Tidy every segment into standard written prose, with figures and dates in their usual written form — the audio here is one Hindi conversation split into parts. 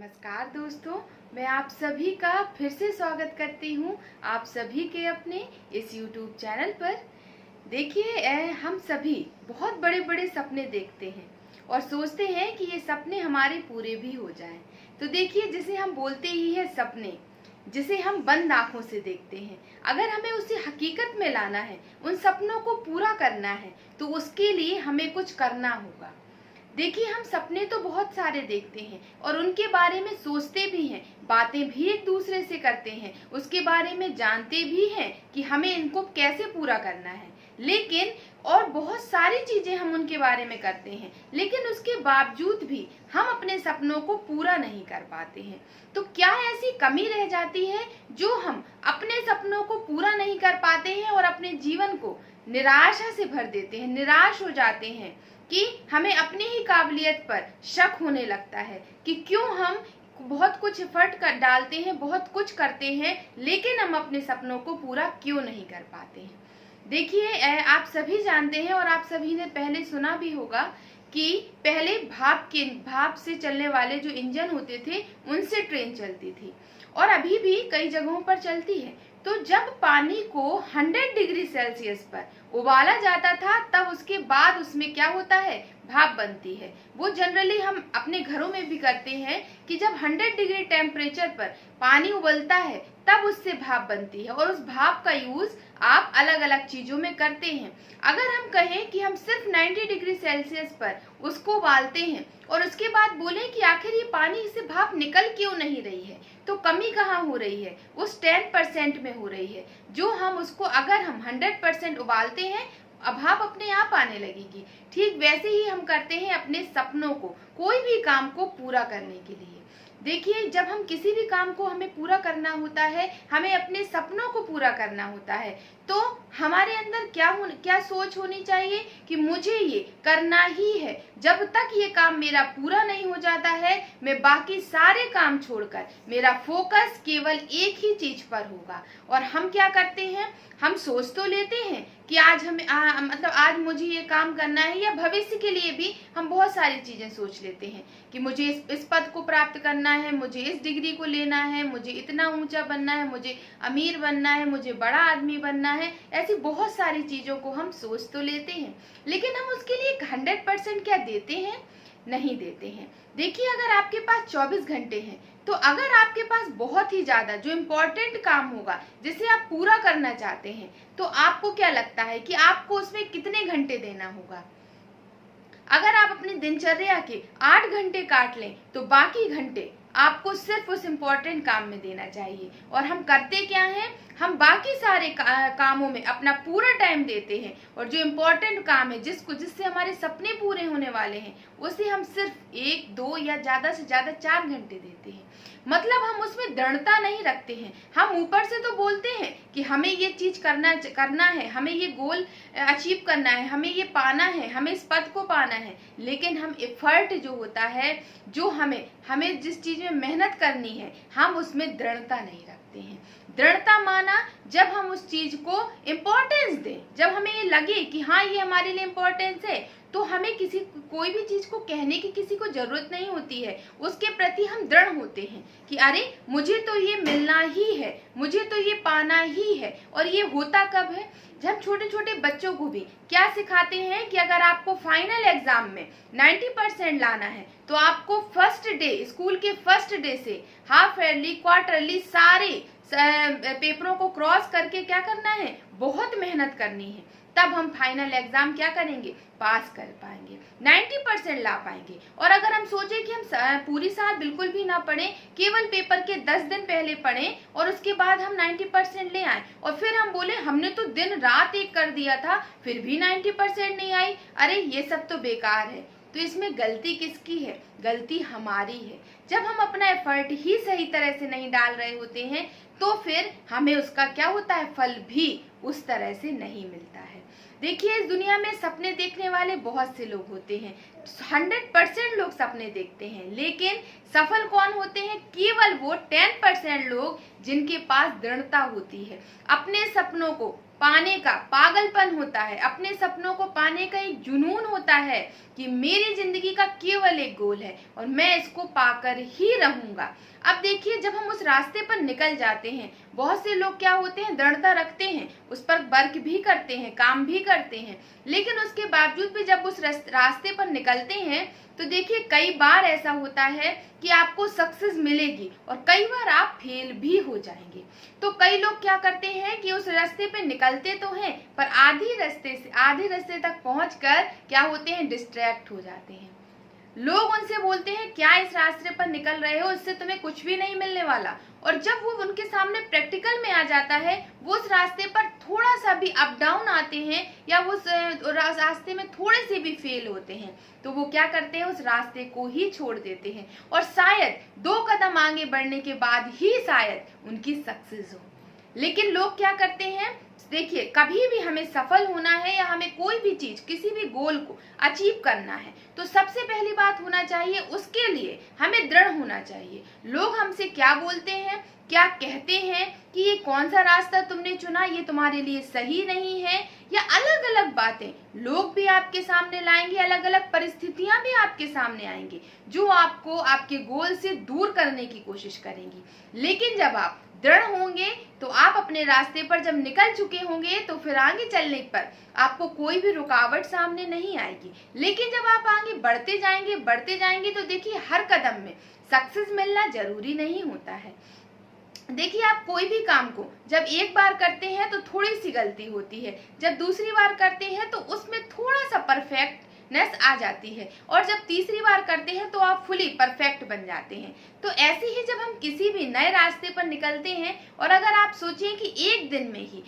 नमस्कार दोस्तों, मैं आप सभी का फिर से स्वागत करती हूँ आप सभी के अपने इस YouTube चैनल पर। देखिए, हम सभी बहुत बड़े बड़े सपने देखते हैं और सोचते हैं कि ये सपने हमारे पूरे भी हो जाएं। तो देखिए, जिसे हम बोलते ही है सपने, जिसे हम बंद आंखों से देखते हैं, अगर हमें उसे हकीकत में लाना है, उन सपनों को पूरा करना है, तो उसके लिए हमें कुछ करना होगा। देखिए, हम सपने तो बहुत सारे देखते हैं और उनके बारे में सोचते भी हैं, बातें भी एक दूसरे से करते हैं, उसके बारे में जानते भी हैं कि हमें इनको कैसे पूरा करना है। लेकिन और बहुत सारी चीजें हम उनके बारे में करते हैं, लेकिन उसके बावजूद भी हम अपने सपनों को पूरा नहीं कर पाते हैं। तो क्या ऐसी कमी रह जाती है जो हम अपने सपनों को पूरा नहीं कर पाते हैं और अपने जीवन को निराशा से भर देते हैं, निराश हो जाते हैं कि हमें अपनी ही काबिलियत पर शक होने लगता है कि क्यों हम बहुत कुछ एफर्ट कर डालते हैं, बहुत कुछ करते हैं, लेकिन हम अपने सपनों को पूरा क्यों नहीं कर पाते हैं। देखिए, आप सभी जानते हैं और आप सभी ने पहले सुना भी होगा कि पहले भाप से चलने वाले जो इंजन होते थे, उनसे ट्रेन चलती थी और अभी भी कई जगहों पर चलती है। तो जब पानी को 100 डिग्री सेल्सियस पर उबाला जाता था, तब उसके बाद उसमें क्या होता है, भाप बनती है। वो जनरली हम अपने घरों में भी करते हैं कि जब 100 डिग्री टेम्परेचर पर पानी उबलता है, तब उससे भाप बनती है और उस भाप का यूज आप अलग अलग चीजों में करते हैं। अगर हम कहें कि हम सिर्फ 90 डिग्री सेल्सियस पर उसको उबालते हैं और उसके बाद बोलें कि आखिर ये पानी से भाप निकल क्यों नहीं रही है, तो कमी कहाँ हो रही है, उस 10% में हो रही है। जो हम उसको अगर हम 100% उबालते हैं, भाप अपने आप आने लगेगी। ठीक वैसे ही हम करते हैं अपने सपनों को, कोई भी काम को पूरा करने के लिए। देखिए, जब हम किसी भी काम को हमें पूरा करना होता है, हमें अपने सपनों को पूरा करना होता है, तो हमारे अंदर क्या सोच होनी चाहिए कि मुझे ये करना ही है। जब तक ये काम मेरा पूरा नहीं हो जाता है, मैं बाकी सारे काम छोड़कर मेरा फोकस केवल एक ही चीज पर होगा। और हम क्या करते हैं, हम सोच तो लेते हैं कि आज हमें मतलब आज मुझे ये काम करना है, या भविष्य के लिए भी हम बहुत सारी चीजें सोच लेते हैं कि मुझे इस पद को प्राप्त करना है, मुझे इस डिग्री को लेना है, मुझे इतना ऊंचा बनना है, मुझे अमीर बनना है, मुझे बड़ा आदमी बनना है। ऐसी बहुत सारी चीजों को हम सोच तो लेते हैं, लेकिन हम उसके लिए 100% क्या देते हैं, नहीं देते हैं। देखिए, अगर आपके पास 24 घंटे हैं, तो अगर आपके पास बहुत ही ज्यादा जो इम्पोर्टेंट काम होगा, जिसे आप पूरा करना चाहते हैं, तो आपको क्या लगता है कि आपको उसमें कितने घंटे देना होगा। अगर आप अपनी दिनचर्या के 8 घंटे काट लें, तो बाकी घंटे आपको सिर्फ उस इम्पोर्टेंट काम में देना चाहिए। और हम करते क्या हैं, हम बाकी सारे कामों में अपना पूरा टाइम देते हैं, और जो इम्पोर्टेंट काम है, जिससे हमारे सपने पूरे होने वाले हैं, उसे हम सिर्फ 1, 2 या ज्यादा से ज्यादा 4 घंटे देते हैं। मतलब हम उसमें दृढ़ता नहीं रखते हैं। हम ऊपर से तो बोलते हैं कि हमें ये चीज करना है, हमें ये गोल अचीव करना है, हमें ये पाना है, हमें इस पद को पाना है, लेकिन हम एफर्ट जो होता है, जो हमें जिस चीज में मेहनत करनी है, हम उसमें दृढ़ता नहीं रखते हैं। दृढ़ता माना जब हम उस चीज को इम्पोर्टेंस दें, जब हमें ये लगे कि हाँ, ये हमारे लिए इम्पोर्टेंस है, तो हमें कोई भी चीज को कहने की किसी को जरूरत नहीं होती है। उसके प्रति हम दृढ़ होते हैं कि अरे, मुझे तो ये मिलना ही है, मुझे तो ये पाना ही है। और ये होता कब है, जब छोटे छोटे बच्चों को भी क्या सिखाते हैं कि अगर आपको फाइनल एग्जाम में 90% लाना है, तो आपको फर्स्ट डे, स्कूल के फर्स्ट डे से हाफ ईयरली, क्वार्टरली सारे पेपरों को क्रॉस करके क्या करना है, बहुत मेहनत करनी है। तब हम फाइनल एग्जाम क्या करेंगे, पास कर पाएंगे, 90% ला पाएंगे। और अगर हम सोचे कि हम पूरी साल बिल्कुल भी ना पढ़ें, केवल पेपर के 10 दिन पहले पढ़ें और उसके बाद हम 90% ले आए, और फिर हम बोले हमने तो दिन रात एक कर दिया था, फिर भी 90% नहीं आई, अरे ये सब तो बेकार है। तो इसमें गलती किसकी है, गलती हमारी है। जब हम अपना एफर्ट ही सही तरह से नहीं डाल रहे होते हैं, तो फिर हमें उसका क्या होता है, फल भी उस तरह से नहीं मिलता है। देखिए, इस दुनिया में सपने देखने वाले बहुत से लोग होते हैं, 100% लोग सपने देखते हैं, लेकिन सफल कौन होते हैं, केवल वो 10% लोग जिनके पास दृढ़ता होती है, अपने सपनों को पाने का पागलपन होता है, अपने सपनों को पाने का एक जुनून होता है कि मेरी जिंदगी का केवल एक गोल है और मैं इसको पाकर ही रहूंगा। अब देखिए, जब हम उस रास्ते पर निकल जाते हैं, बहुत से लोग क्या होते हैं, दृढ़ता रखते हैं, उस पर वर्क भी करते हैं, काम भी करते हैं, लेकिन उसके बावजूद भी जब उस रास्ते पर निकलते हैं तो देखिए कई बार ऐसा होता है कि आपको सक्सेस मिलेगी और कई बार आप फेल भी हो जाएंगे। तो कई लोग क्या करते हैं कि उस रास्ते पे निकलते तो हैं पर आधे रास्ते तक पहुंचकर क्या होते हैं, डिस्ट्रैक्ट हो जाते हैं। लोग उनसे बोलते हैं क्या इस रास्ते पर निकल रहे हो, इससे तुम्हें कुछ भी नहीं मिलने वाला। और जब वो उनके सामने प्रैक्टिकल में आ जाता है, वो उस रास्ते पर थोड़ा सा भी अप डाउन आते हैं या वो रास्ते में थोड़े से भी फेल होते हैं तो वो क्या करते हैं, उस रास्ते को ही छोड़ देते हैं और शायद 2 कदम आगे बढ़ने के बाद ही शायद उनकी सक्सेस हो। लेकिन लोग क्या करते हैं, देखिए कभी भी हमें सफल होना है या हमें कोई भी चीज, किसी भी गोल को अचीव करना है तो सबसे पहली बात होना चाहिए, उसके लिए हमें दृढ़ होना चाहिए। लोग हमसे क्या बोलते हैं, क्या कहते हैं कि ये कौन सा रास्ता तुमने चुना, ये तुम्हारे लिए सही नहीं है, या अलग अलग बातें लोग भी आपके सामने लाएंगे, अलग अलग परिस्थितियां भी आपके सामने आएंगी जो आपको आपके गोल से दूर करने की कोशिश करेंगी। लेकिन जब आप दृढ़ होंगे तो आप अपने रास्ते पर जब निकल चुके होंगे तो फिर आगे चलने पर आपको कोई भी रुकावट सामने नहीं आएगी। लेकिन जब आप आगे बढ़ते जाएंगे तो देखिए हर कदम में सक्सेस मिलना जरूरी नहीं होता है। देखिए, आप कोई भी काम को जब एक बार करते हैं तो थोड़ी सी गलती होती है, जब दूसरी बार करते हैं तो उसमें थोड़ा सा परफेक्टनेस आ जाती है और जब तीसरी बार करते हैं तो आप फुली परफेक्ट बन जाते हैं। तो ऐसे ही जब हम किसी भी नए रास्ते पर निकलते हैं और अगर आप सोचें कि एक दिन में ही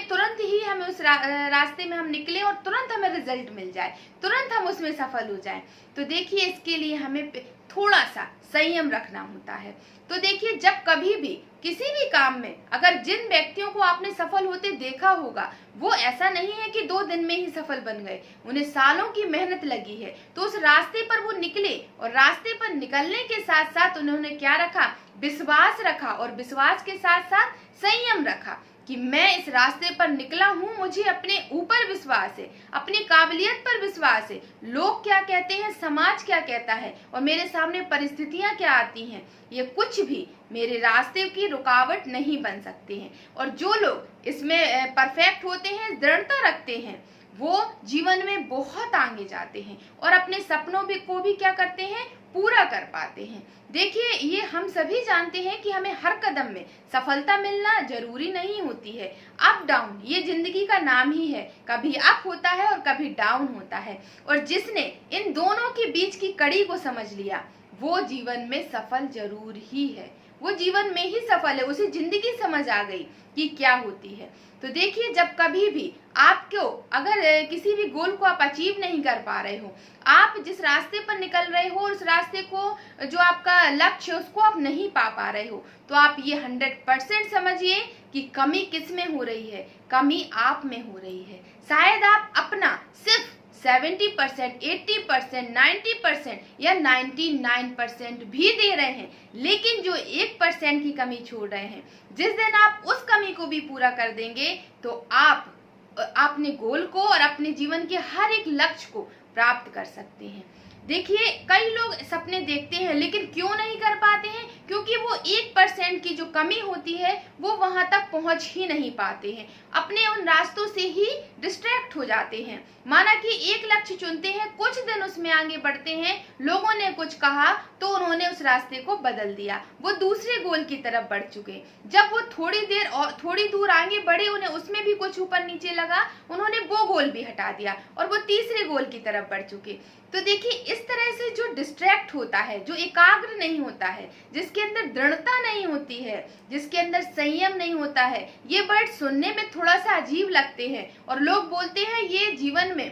तुरंत ही हमें उस रास्ते में हम निकले और तुरंत हमें रिजल्ट मिल जाए, तुरंत हम उसमें सफल हो जाएं, तो देखिए इसके लिए हमें थोड़ा सा संयम रखना होता है। तो देखिए, जब कभी भी किसी भी काम में अगर जिन व्यक्तियों को आपने सफल होते देखा होगा, वो ऐसा नहीं है कि 2 दिन में ही सफल बन गए, उन्हें सालों की मेहनत लगी है। तो उस रास्ते पर वो निकले और रास्ते पर निकलने के साथ साथ उन्होंने क्या रखा, विश्वास रखा और विश्वास के साथ साथ संयम रखा कि मैं इस रास्ते पर निकला हूँ, मुझे अपने ऊपर विश्वास है, अपनी काबिलियत पर विश्वास है। लोग क्या कहते हैं, समाज क्या कहता है और मेरे सामने परिस्थितियां क्या आती हैं, ये कुछ भी मेरे रास्ते की रुकावट नहीं बन सकते हैं। और जो लोग इसमें परफेक्ट होते हैं, दृढ़ता रखते हैं, वो जीवन में बहुत आगे जाते हैं और अपने सपनों को भी क्या करते हैं, पूरा कर पाते हैं। देखिए, ये हम सभी जानते हैं कि हमें हर कदम में सफलता मिलना जरूरी नहीं होती है। अप डाउन ये जिंदगी का नाम ही है, कभी अप होता है और कभी डाउन होता है। और जिसने इन दोनों के बीच की कड़ी को समझ लिया वो जीवन में सफल जरूर ही है, वो जीवन में ही सफल है, उसे जिंदगी समझ आ गई कि क्या होती है। तो देखिए, जब कभी भी आपको अगर किसी भी गोल को आप अचीव नहीं कर पा रहे हो, आप जिस रास्ते पर निकल रहे हो उस रास्ते को, जो आपका लक्ष्य है उसको आप नहीं पा रहे हो, तो आप ये 100% समझिए कि कमी किस में हो रही है, कमी आप में हो रही है। शायद आप अपना सिर्फ 70%, 80%, 90% या 99% भी दे रहे हैं, लेकिन जो 1% की कमी छोड़ रहे हैं, जिस दिन आप उस कमी को भी पूरा कर देंगे तो आप अपने गोल को और अपने जीवन के हर एक लक्ष्य को प्राप्त कर सकते हैं। देखिए, कई लोग सपने देखते हैं लेकिन क्यों नहीं कर पाते हैं, क्योंकि वो 1% की जो कमी होती है वो वहां तक पहुंच ही नहीं पाते हैं, अपने उन रास्तों से ही डिस्ट्रैक्ट हो जाते हैं। माना कि एक लक्ष्य चुनते हैं, कुछ दिन उसमें आगे बढ़ते हैं, लोगों ने कुछ कहा तो उन्होंने उस रास्ते को बदल दिया, वो दूसरे गोल की तरफ बढ़ चुके। जब वो थोड़ी दूर आगे बढ़े, उन्हें उसमें भी कुछ ऊपर नीचे लगा, उन्होंने वो गोल भी हटा दिया और वो तीसरे गोल की तरफ बढ़ चुके। तो देखिए, इस तरह से जो डिस्ट्रैक्ट होता है, जो एकाग्र नहीं होता है, जिसके अंदर दृढ़ता नहीं होती है, जिसके अंदर संयम नहीं होता है, ये वर्ड सुनने में थोड़ा सा अजीब लगते हैं और लोग बोलते हैं ये जीवन में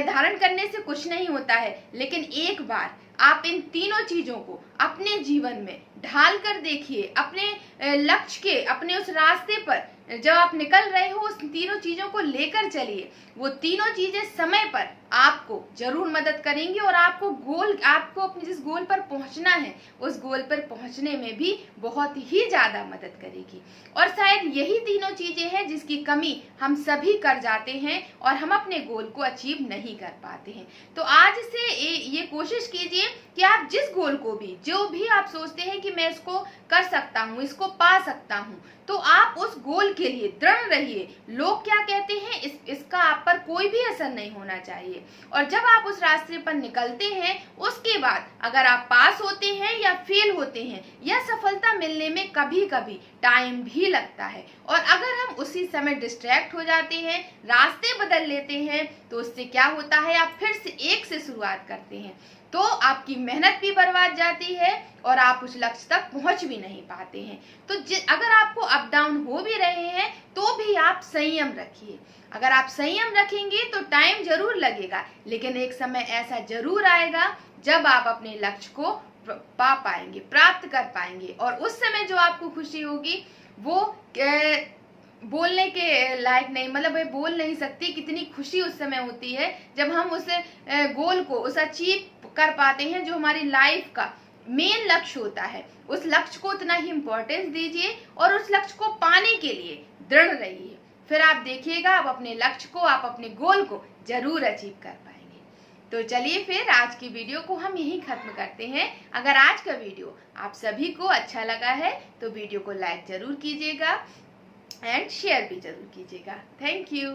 धारण करने से कुछ नहीं होता है। लेकिन एक बार आप इन तीनों चीजों को अपने जीवन में ढाल कर देखिए, अपने लक्ष्य के, अपने उस रास्ते पर जब आप निकल रहे हो उस तीनों चीजों को लेकर चलिए। वो तीनों चीजें समय पर आपको जरूर मदद करेंगी और आपको अपने जिस गोल पर पहुंचना है उस गोल पर पहुंचने में भी बहुत ही ज्यादा मदद करेगी। और शायद यही तीनों चीजें हैं जिसकी कमी हम सभी कर जाते हैं और हम अपने गोल को अचीव नहीं कर पाते हैं। तो आज से ये कोशिश कीजिए कि आप जिस गोल को भी, जो भी आप सोचते हैं कि मैं इसको कर सकता हूँ, इसको पा सकता हूँ, तो आप उस गोल के लिए दृढ़ रहिए। लोग क्या कहते हैं इसका आप पर कोई भी असर नहीं होना चाहिए। और जब आप उस रास्ते पर निकलते हैं उसके बाद अगर आप पास होते हैं या फेल होते हैं या सफलता मिलने में कभी कभी टाइम भी लगता है, और अगर हम उसी समय डिस्ट्रैक्ट हो जाते हैं, रास्ते बदल लेते हैं, तो उससे क्या होता है, आप फिर से एक से शुरुआत करते हैं, तो आपकी मेहनत भी बर्बाद जाती है और आप उस लक्ष्य तक पहुंच भी नहीं पाते हैं। तो अगर आपको अप डाउन हो भी रहे हैं तो भी आप संयम रखिए। अगर आप संयम रखेंगे तो टाइम जरूर लगेगा, लेकिन एक समय ऐसा जरूर आएगा जब आप अपने लक्ष्य को पा पाएंगे, प्राप्त कर पाएंगे, और उस समय जो आपको खुशी होगी वो बोलने के लायक नहीं, मतलब मैं बोल नहीं सकती कितनी खुशी उस समय होती है जब हम उस गोल को अचीव कर पाते हैं जो हमारी लाइफ का मेन लक्ष्य होता है। उस लक्ष्य को उतना ही इम्पोर्टेंस दीजिए और उस लक्ष्य को पाने के लिए दृढ़ रहिए। फिर आप देखिएगा आप अपने लक्ष्य को, आप अपने गोल को जरूर अचीव कर पाएंगे। तो चलिए फिर आज की वीडियो को हम यहीं खत्म करते हैं। अगर आज का वीडियो आप सभी को अच्छा लगा है तो वीडियो को लाइक जरूर कीजिएगा एंड शेयर भी जरूर कीजिएगा। Thank you.